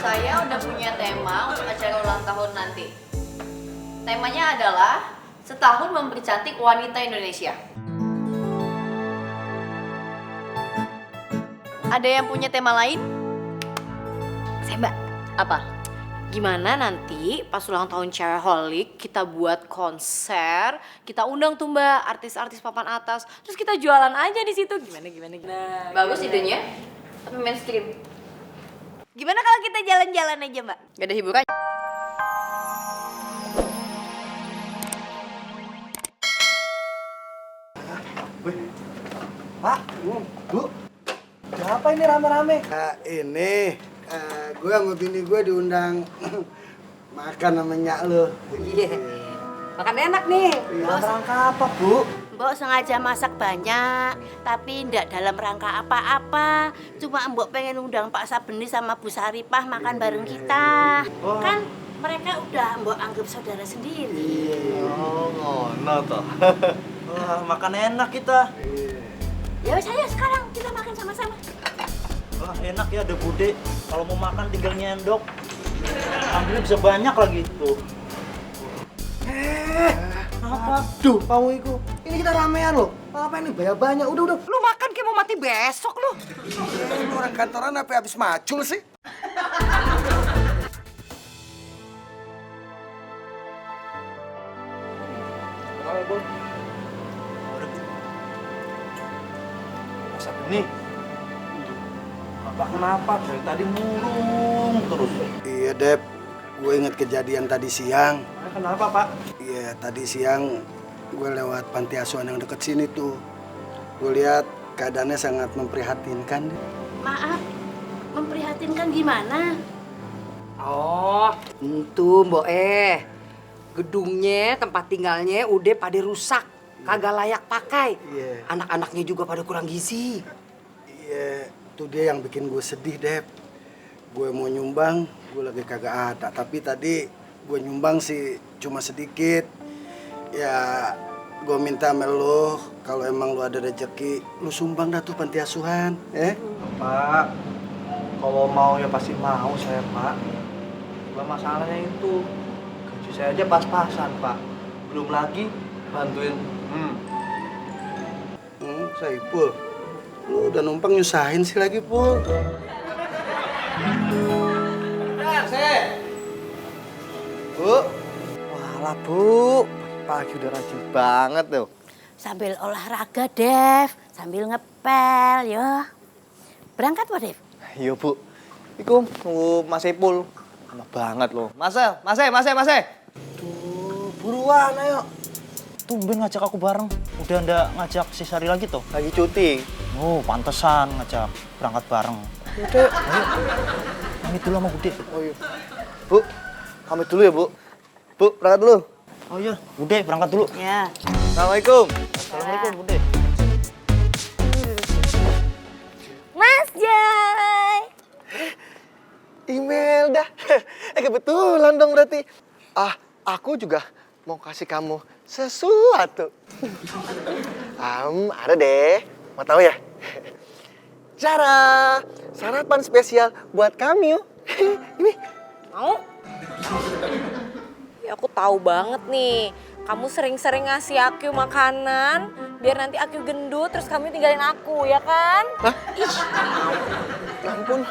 Saya udah punya tema untuk acara ulang tahun nanti. Temanya adalah setahun mempercantik wanita Indonesia. Ada yang punya tema lain? Saya Mbak, Apa? gimana nanti pas ulang tahun Cewekholik kita buat konser, kita undang tuh Mbak artis-artis papan atas, terus kita jualan aja di situ. Gimana? Bagus idenya, tapi mainstream. Gimana kalau kita jalan-jalan aja Mbak? Gak ada hiburan. Pak, Bu, siapa ini rame-rame? Ini gue sama bini gue diundang makan sama nyak lo. Iya. Makan enak nih. Dalam rangka apa, Bu? Mbok sengaja masak banyak, tapi ndak dalam rangka apa-apa. Cuma Mbok pengen undang Pak Sabeni sama Bu Saripah makan bareng kita. Kan mereka udah Mbok anggap saudara sendiri. Oh, ngono toh. Wah, makan enak kita. Ya wes ayo sekarang kita makan sama-sama. Wah, enak ya ada bude. Kalau mau makan tinggal nyendok. Ambilnya bisa banyak lagi tuh. Apa? Duh, kamu itu. Ini kita ramean loh. Apa ini banyak banyak? Udah. Lu makan kayak mau mati besok lu. Lu orang kantoran apa habis macul sih? Masa benih? Bapak kenapa? Dari tadi murung terus. Iya, Dep. Gue inget kejadian tadi siang. Kenapa, Pak? Iya, tadi siang gue lewat panti asuhan yang deket sini tuh. Gue lihat keadaannya sangat memprihatinkan. Maaf, memprihatinkan gimana? Oh, itu Mbok gedungnya, tempat tinggalnya udah pada rusak, kagak layak pakai. Iya. Anak-anaknya juga pada kurang gizi. Iya, itu dia yang bikin gue sedih, Dep. Gue mau nyumbang, gue lagi kagak ada. Tapi tadi gue nyumbang sih cuma sedikit. Ya, gue minta sama lo, kalau emang lo ada rezeki, lo sumbang dah tuh panti asuhan, Pak, kalau mau ya pasti mau saya, Pak. Cuma masalahnya itu, gaji saya aja pas-pasan, Pak. Belum lagi bantuin. Saipul, lo udah numpang nyusahin sih lagi, Pul. Bu. Walah, Bu. Pagi udah rajin banget tuh. Sambil olahraga, Dev. Sambil ngepel, yo. Berangkat, Pak Dev? Iya, Bu. Iku tunggu Mas Ipul. Lama banget loh. Mas. Tuh, buruan ayo. Tumben ngajak aku bareng. Udah ndak ngajak si Sari lagi tuh? Lagi cuti. Oh, pantesan ngajak berangkat bareng. Udah, ayo. Pamit dulu sama Bude. Oh iya. Bu, pamit dulu ya, Bu. Bu, berangkat dulu. Oh iya, Bude berangkat dulu. Ya. Assalamualaikum. Assalamualaikum, Bude. Mas Jai. Imelda, kebetulan dong berarti. Aku juga mau kasih kamu sesuatu. Ada deh. Mau tahu ya? Cara sarapan spesial buat kamu. Ini. Mau? Ya aku tahu banget nih. Kamu sering-sering ngasih aku makanan biar nanti aku gendut terus kamu tinggalin aku, ya kan? Hah? Ya ampun,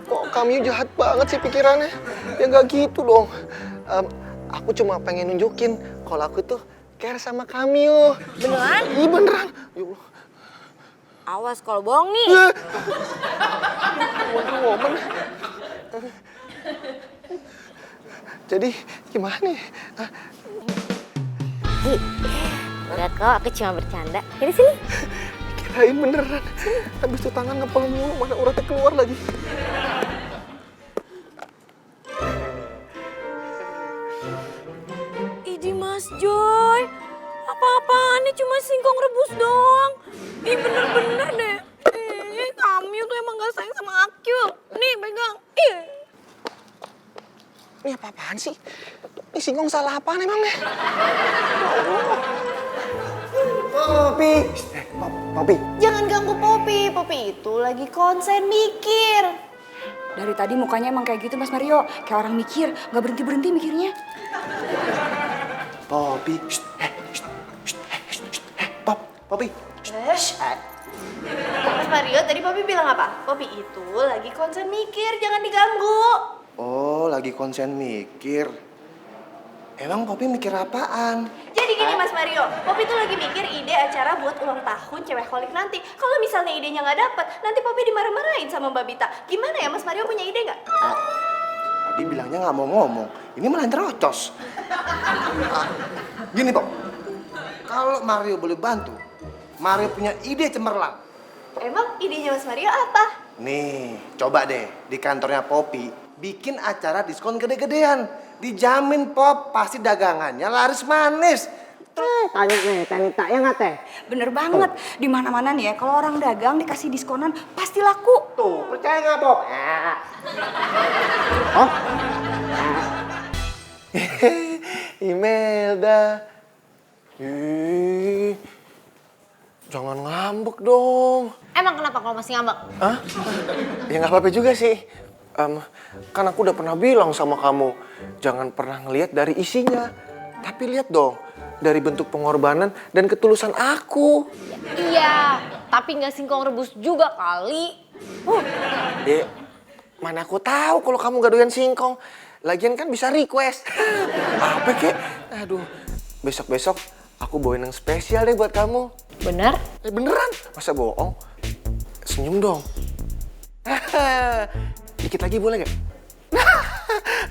kok kamu jahat banget sih pikirannya? Ya nggak gitu dong. Aku cuma pengen nunjukin kalau aku tuh care sama kamu. Beneran? Iya beneran. Ya Allah. Awas kalau bohong nih. Wonder Woman. Jadi gimana nih? Enggak kok, aku cuma bercanda. Dari sini. Kirain beneran. Habis itu tangan ngepel mulu, mana uratnya keluar lagi. Idi Mas Joy, apa-apaannya cuma singkong rebus doang. Ih bener-bener deh. Kamu tuh emang gak sayang sama aku. Nih pegang. Ini apa-apaan sih? Ini singkong salah apaan emangnya? Popi. Popi. Jangan ganggu Popi. Popi itu lagi konsen mikir. Dari tadi mukanya emang kayak gitu Mas Mario. Kayak orang mikir, nggak berhenti-berhenti mikirnya. Poppy, Poppy. Mas Mario, tadi Poppy bilang apa? Poppy itu lagi konsen mikir, jangan diganggu. Oh, lagi konsen mikir. Emang Poppy mikir apaan? Jadi gini Mas Mario, Poppy tuh lagi mikir ide acara buat ulang tahun cewek holik nanti. Kalau misalnya idenya nggak dapet, nanti Poppy dimarah-marahin sama Mbak Bita. Gimana ya Mas Mario, punya ide nggak? Tadi bilangnya nggak mau ngomong. Ini malah terocos. Gini, Pop. Kalau Mario boleh bantu, Mario punya ide cemerlang. Emang idenya Mas Mario apa? Nih, coba deh di kantornya Poppy bikin acara diskon gede-gedean. Dijamin Pop, pasti dagangannya laris manis. Tanya nih, Tanita, ya nggak teh? Bener banget. Di mana-mana nih ya, kalau orang dagang dikasih diskonan pasti laku. Tuh, percaya nggak Pop? Oh? Imelda. Ih, jangan ngambek dong. Emang kenapa kalau masih ngambek? Hah? Ya nggak apa-apa juga sih. Kan aku udah pernah bilang sama kamu, jangan pernah ngelihat dari isinya, tapi lihat dong dari bentuk pengorbanan dan ketulusan aku. Iya, tapi nggak singkong rebus juga kali. Ya, mana aku tahu kalau kamu gak doyan singkong. Lagian kan bisa request. Apa kek? Aduh, besok-besok aku bawain yang spesial deh buat kamu. Bener? Beneran? Masa bohong? Senyum dong. Dikit lagi boleh gak?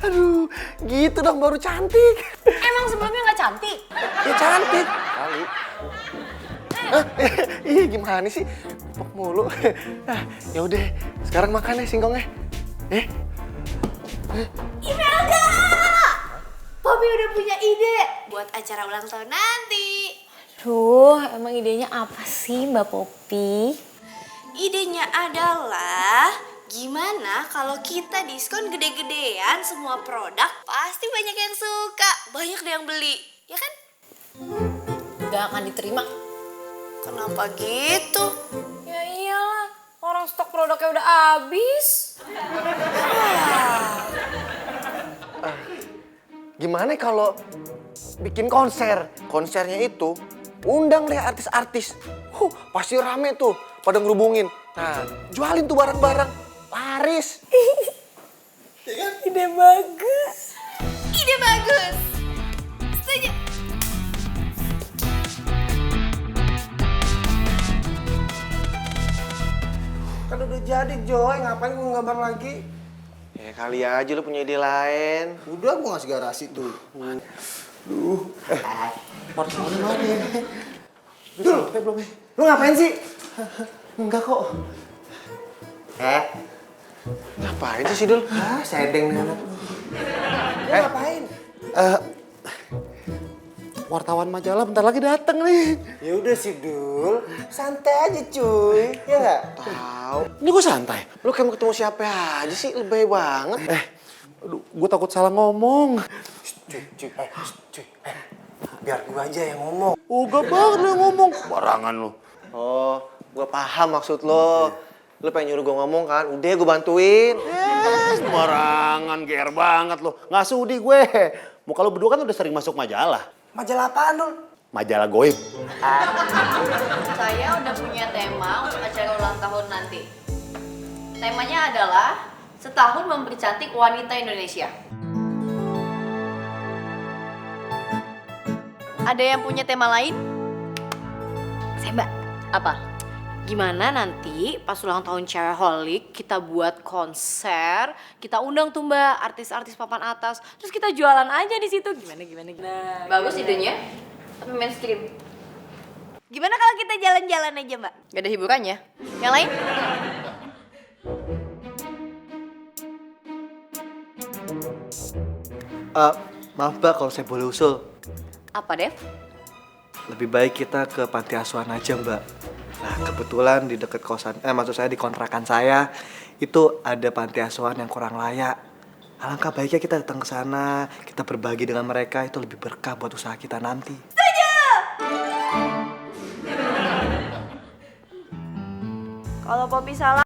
Aduh, gitu dong baru cantik. Emang sebelumnya nggak cantik? Ya cantik. Kali. Iya gimana sih? Pok mulu. Ya udah, sekarang makan deh singkongnya. Imelda! Poppy udah punya ide buat acara ulang tahun nanti. Duh, emang idenya apa sih Mbak Poppy? Idenya adalah gimana kalau kita diskon gede-gedean semua produk, pasti banyak yang suka, banyak deh yang beli, ya kan? Gak akan diterima. Kenapa gitu? Ya iyalah, orang stok produknya udah habis. Gimana kalau bikin konser? Konsernya itu undang deh artis-artis. Pasti rame tuh pada ngerubungin. Nah, jualin tuh barang-barang. Laris. Ide bagus. Ide bagus. Setuju. Kan udah jadi, Joy. Ngapain gue gambar lagi? Ya kali aja lu punya ide lain. Udah, gue ngasih garasi tuh. Duh. Portofolio mana ya? Dul, belum. Lu ngapain sih? Enggak kok. Ngapain sih Dul? Sedeng nih anak. Lu ngapain? Wartawan majalah bentar lagi dateng nih. Ya udah sih, Dul. Santai aja, cuy. Ya nggak? Tahu. Ini gue santai. Lu kayak mau ketemu siapa aja sih? Lebay banget. Aduh, gue takut salah ngomong. Cuy. Biar gue aja yang ngomong. Uga banget lu yang ngomong. Barangan lu. Oh, gue paham maksud lo. Lu pengen nyuruh gue ngomong kan? Udah gue bantuin. Sembarangan, GR banget lo. Nggak sudi gue. Muka lo berdua kan udah sering masuk majalah. Majalah apaan, Dul? Majalah goib. Saya udah punya tema untuk acara ulang tahun nanti. Temanya adalah setahun mempercantik wanita Indonesia. Ada yang punya tema lain? Saya Mbak. Apa? Gimana nanti pas ulang tahun cewek holik kita buat konser, kita undang tuh Mbak artis-artis papan atas, terus kita jualan aja di situ. Gimana? Bagus idenya, tapi mainstream. Gimana kalau kita jalan-jalan aja Mbak? Gak ada hiburannya. Yang lain? Maaf Mbak kalau saya boleh usul. Apa Dev? Lebih baik kita ke panti asuhan aja Mbak. Nah kebetulan di dekat kosan, maksud saya di kontrakan saya itu ada panti asuhan yang kurang layak. Alangkah baiknya kita datang ke sana, kita berbagi dengan mereka, itu lebih berkah buat usaha kita nanti. Kalau Poppy salah